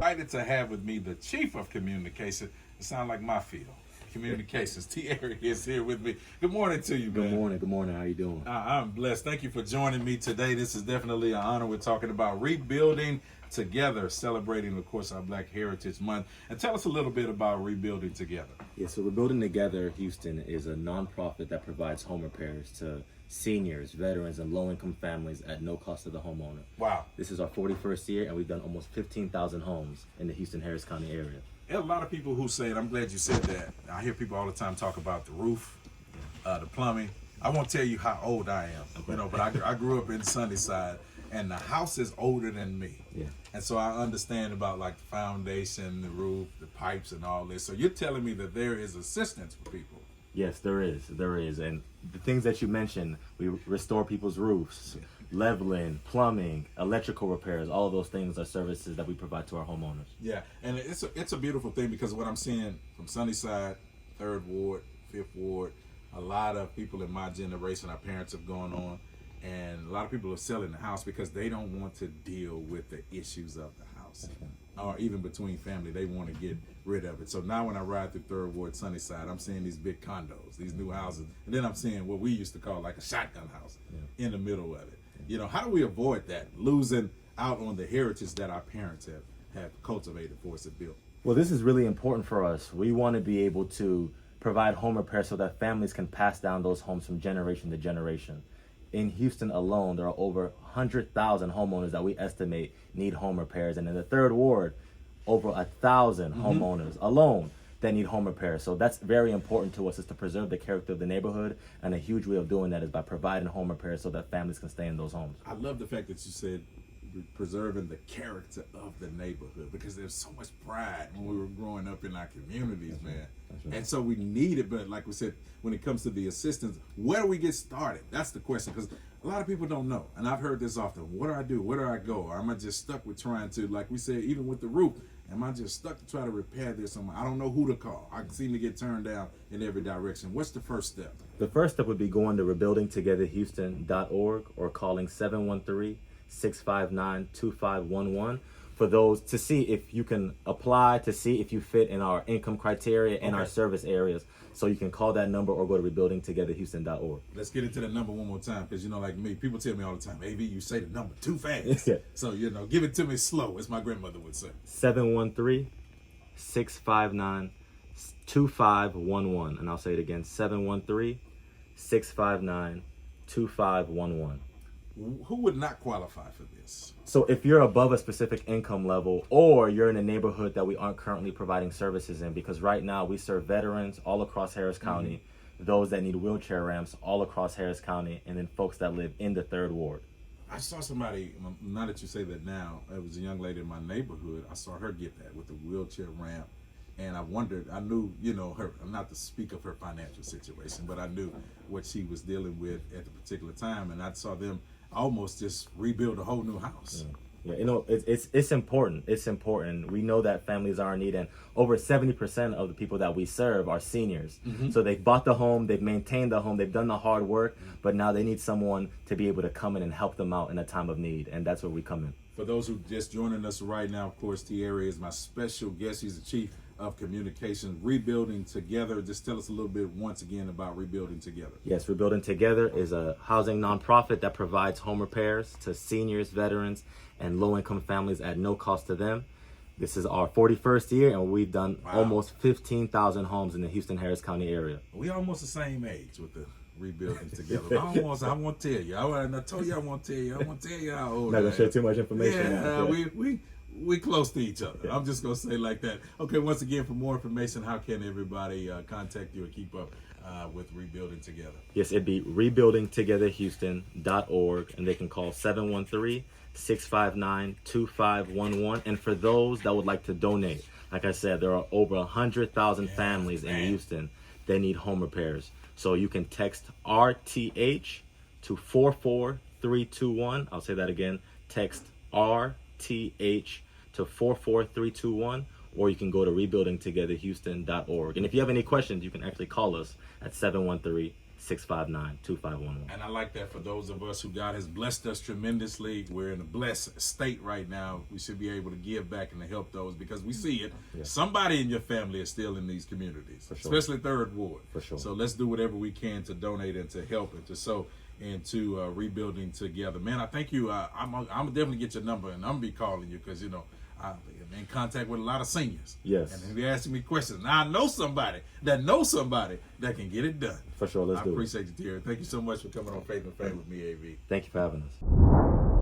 delighted to have with me the Chief of Communication. It sounds like my field. Communications. Thierry is here with me. Good morning to you, man. Good morning. How you doing? I'm blessed. Thank you for joining me today. This is definitely an honor. We're talking about rebuilding together, celebrating, of course, our Black Heritage Month. And tell us a little bit about Rebuilding Together. Yeah, so Rebuilding Together Houston is a nonprofit that provides home repairs to seniors, veterans, and low-income families at no cost to the homeowner. Wow. This is our 41st year, and we've done almost 15,000 homes in the Houston-Harris County area. There are a lot of people who say it. I'm glad you said that. I hear people all the time talk about the roof, the plumbing. I won't tell you how old I am, but I grew up in Sunnyside, and the house is older than me. Yeah. And so I understand about like the foundation, the roof, the pipes, and all this. So you're telling me that there is assistance for people. Yes, there is. And the things that you mentioned, we restore people's roofs, leveling, plumbing, electrical repairs, all of those things are services that we provide to our homeowners. Yeah, and it's a beautiful thing because what I'm seeing from Sunnyside, Third Ward, Fifth Ward, a lot of people in my generation, our parents have gone on, and a lot of people are selling the house because they don't want to deal with the issues of the house. Or even between family, they want to get rid of it. So now when I ride through Third Ward, Sunnyside, I'm seeing these big condos, these new houses, and then I'm seeing what we used to call like a shotgun house in the middle of it. You know, how do we avoid that, losing out on the heritage that our parents have cultivated for us and built? Well, this is really important for us. We want to be able to provide home repair so that families can pass down those homes from generation to generation. In Houston alone, there are over 100,000 homeowners that we estimate need home repairs. And in the Third Ward, over 1,000 homeowners alone that need home repairs. So that's very important to us, is to preserve the character of the neighborhood. And a huge way of doing that is by providing home repairs so that families can stay in those homes. I love the fact that you said preserving the character of the neighborhood, because there's so much pride when we were growing up in our communities, man. Right. And so we need it, but like we said, when it comes to the assistance, where do we get started? That's the question, because a lot of people don't know, and I've heard this often. What do I do? Where do I go? Or am I just stuck with trying to, like we said, even with the roof, am I just stuck to try to repair this? I don't know who to call. I seem to get turned down in every direction. What's the first step? The first step would be going to rebuildingtogetherhouston.org or calling 713-659-2511 for those to see if you can apply, to see if you fit in our income criteria and our service areas. So you can call that number or go to rebuildingtogetherhouston.org. Let's get into the number one more time, because like me, people tell me all the time, AV, you say the number too fast. So give it to me slow, as my grandmother would say. 713-659-2511, and I'll say it again, 713-659-2511. Who would not qualify for this? So if you're above a specific income level, or you're in a neighborhood that we aren't currently providing services in, because right now we serve veterans all across Harris County, those that need wheelchair ramps all across Harris County, and then folks that live in the Third Ward. I saw somebody, now that you say that now, it was a young lady in my neighborhood. I saw her get that with the wheelchair ramp. And I wondered, I knew, her, not to speak of her financial situation, but I knew what she was dealing with at the particular time. And I saw them almost just rebuild a whole new house. Yeah, it's important. It's important. We know that families are in need, and over 70% of the people that we serve are seniors. So they've bought the home, they've maintained the home, they've done the hard work, but now they need someone to be able to come in and help them out in a time of need, and that's where we come in. For those who just joining us right now, of course, Thierry is my special guest. He's the Chief of Communications. Rebuilding Together. Just tell us a little bit once again about Rebuilding Together. Yes, Rebuilding Together is a housing nonprofit that provides home repairs to seniors, veterans, and low-income families at no cost to them. This is our 41st year, and we've done almost 15,000 homes in the Houston-Harris County area. We almost the same age with the Rebuilding Together. I won't tell you. I told you I won't tell you. I won't tell you how old Not gonna share too much information. Yeah, we close to each other. I'm just gonna say like that. Okay, once again, for more information, how can everybody contact you or keep up with Rebuilding Together? Yes, it'd be rebuildingtogetherhouston.org, and they can call 713-659-2511. And for those that would like to donate, like I said, there are over 100,000 families in Houston that need home repairs. So you can text RTH to 44321. I'll say that again. Text RTH to 44321, or you can go to rebuildingtogetherhouston.org. And if you have any questions, you can actually call us at 659-2511. And I like that for those of us who God has blessed us tremendously. We're in a blessed state right now. We should be able to give back and to help those because we see it. Yeah. Somebody in your family is still in these communities, For sure. especially Third Ward. For sure. So let's do whatever we can to donate and to help and to sow into rebuilding together. Man, I thank you. I'm definitely get your number and I'm going to be calling you because, I'm in contact with a lot of seniors. Yes. And they're asking me questions. Now I know somebody that can get it done. For sure, let's do it. I appreciate you, Terry. Thank you so much for coming on Faith and Faith with me, AV. Thank you for having us.